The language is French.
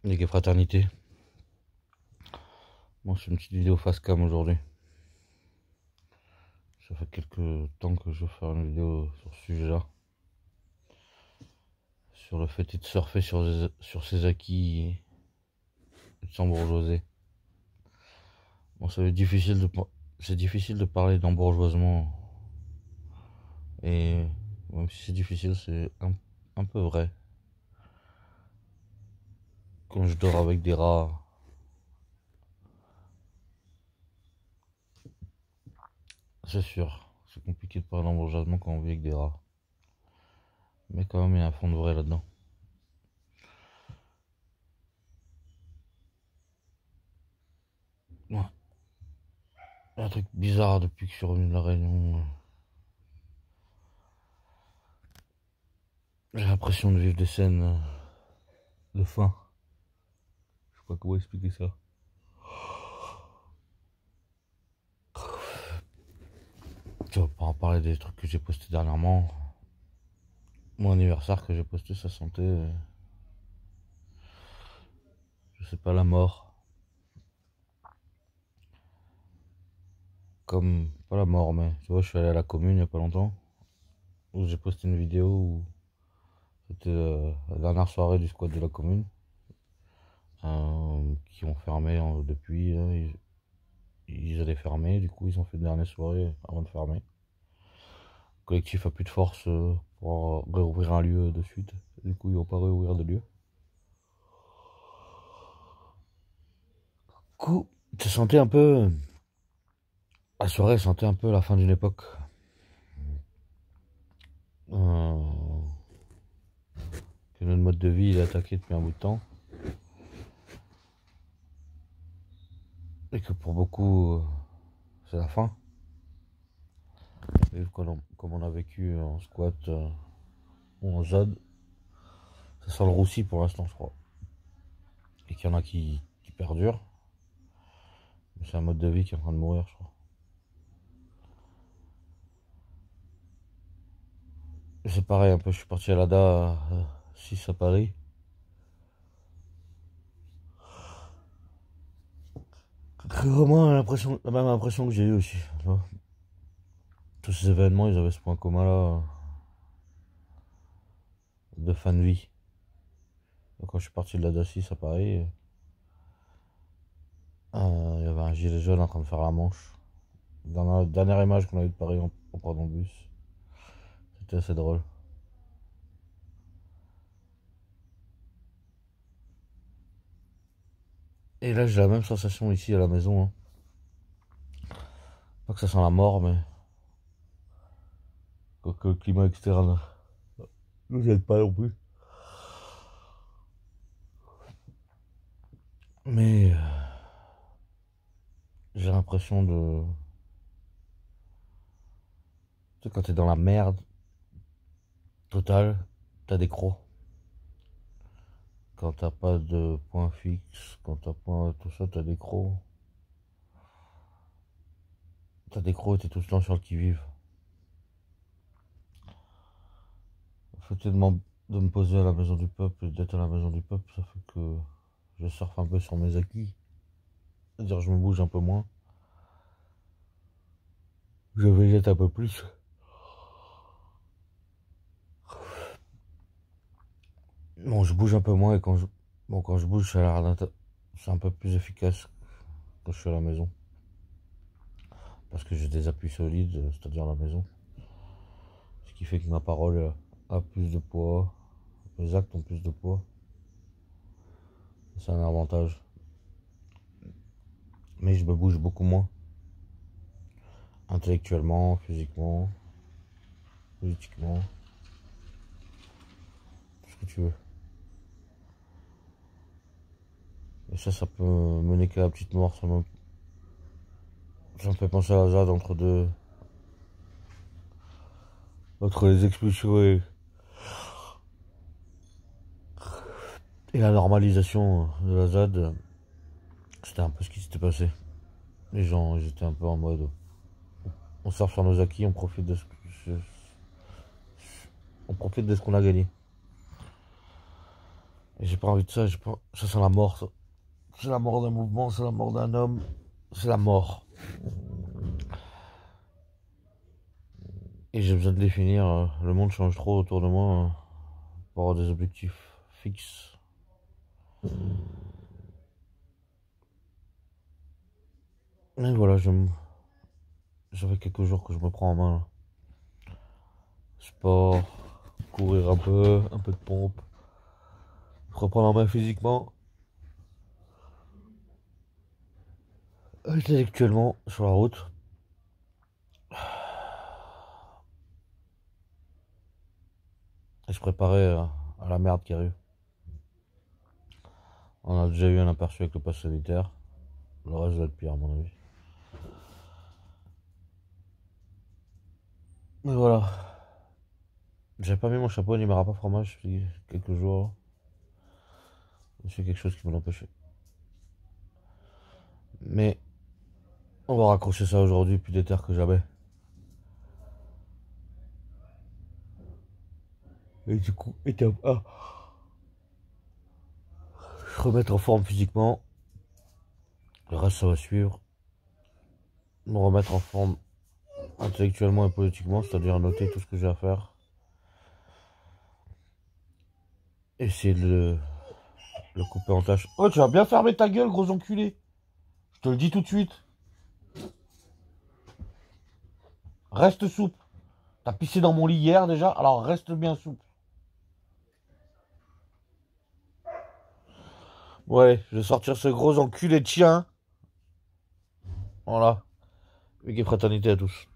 Les fraternités. Moi, je fais une petite vidéo face cam aujourd'hui. Ça fait quelques temps que je veux faire une vidéo sur ce sujet-là. Sur le fait de surfer sur ses acquis et de s'embourgeoiser. Bon, c'est difficile de parler d'embourgeoisement. Et même si c'est difficile, c'est un peu vrai. Quand je dors avec des rats, c'est sûr, c'est compliqué de parler d'embourgeoisement quand on vit avec des rats. Mais quand même, il y a un fond de vrai là-dedans. Ouais. Il y a un truc bizarre depuis que je suis revenu de la Réunion. J'ai l'impression de vivre des scènes de faim. Je sais pas comment expliquer ça. Tu vas pas en parler des trucs que j'ai postés dernièrement. Mon anniversaire que j'ai posté, sa santé. Je sais pas, la mort. Comme, pas la mort, mais tu vois, je suis allé à la commune il y a pas longtemps. Où j'ai posté une vidéo où c'était la dernière soirée du squat de la commune. Qui ont fermé depuis. Ils allaient fermer, du coup, ils ont fait une dernière soirée avant de fermer. Le collectif a plus de force pour réouvrir un lieu de suite. Du coup, ils vont pas réouvrir de lieu. Du coup, tu sentais un peu. La soirée sentait un peu la fin d'une époque. Euh, que notre mode de vie il est attaqué depuis un bout de temps. Et que pour beaucoup, c'est la fin. Et comme on a vécu en squat ou en ZAD, ça sent le roussi pour l'instant, je crois. Et qu'il y en a qui perdurent. Mais c'est un mode de vie qui est en train de mourir, je crois. Et c'est pareil, un peu, je suis parti à l'ADA 6 à Paris. C'est vraiment la même impression que j'ai eu aussi. Tu vois. Tous ces événements, ils avaient ce point commun là de fin de vie. Donc, quand je suis parti de l'ADA 6 à Paris, il y avait un gilet jaune en train de faire la manche. Dans la dernière image qu'on a eue de Paris en prenant le bus. C'était assez drôle. Et là, j'ai la même sensation ici à la maison. Hein. Pas que ça sent la mort, mais que le climat externe nous aide pas non plus. Mais j'ai l'impression de. Tu sais, quand t'es dans la merde totale, t'as des crocs. Quand t'as pas de point fixe, quand t'as pas tout ça, t'as des crocs. T'as des crocs et t'es tout le temps sur le qui-vive. Le fait de me poser à la maison du peuple et d'être à la maison du peuple, ça fait que je surfe un peu sur mes acquis. C'est-à-dire je me bouge un peu moins. Je végète un peu plus. Bon, je bouge un peu moins et quand je bouge, c'est un peu plus efficace quand je suis à la maison. Parce que j'ai des appuis solides, c'est-à-dire à la maison. Ce qui fait que ma parole a plus de poids, mes actes ont plus de poids. C'est un avantage. Mais je me bouge beaucoup moins. Intellectuellement, physiquement, politiquement, tout ce que tu veux. Et ça peut mener qu'à la petite mort. Ça me fait penser à la ZAD entre les expulsions et la normalisation de la ZAD. C'était un peu ce qui s'était passé. Les gens, ils étaient un peu en mode on sort sur nos acquis, on profite de ce qu'on a gagné. Et j'ai pas envie de ça, j'ai pas... Ça c'est la mort, ça. C'est la mort d'un mouvement, c'est la mort d'un homme, c'est la mort. Et j'ai besoin de définir, le monde change trop autour de moi pour avoir des objectifs fixes. Et voilà, ça fait quelques jours que je me prends en main, là. Sport, courir un peu de pompe, reprendre en main physiquement. Intellectuellement, sur la route. Et se préparer à la merde qui arrive. On a déjà eu un aperçu avec le pass sanitaire. Le reste va être pire, à mon avis. Mais voilà. J'avais pas mis mon chapeau ni ma râpe à fromage depuis quelques jours. C'est quelque chose qui me l'empêchait. Mais on va raccrocher ça aujourd'hui, plus déter que jamais. Et du coup, étape 1. Se remettre en forme physiquement. Le reste, ça va suivre. Me remettre en forme intellectuellement et politiquement, c'est-à-dire noter tout ce que j'ai à faire. Essayer de le couper en tâches. Oh, tu vas bien fermer ta gueule, gros enculé. Je te le dis tout de suite. Reste souple. T'as pissé dans mon lit hier déjà, alors reste bien souple. Ouais, je vais sortir ce gros enculé de chien. Voilà. Vive et fraternité à tous.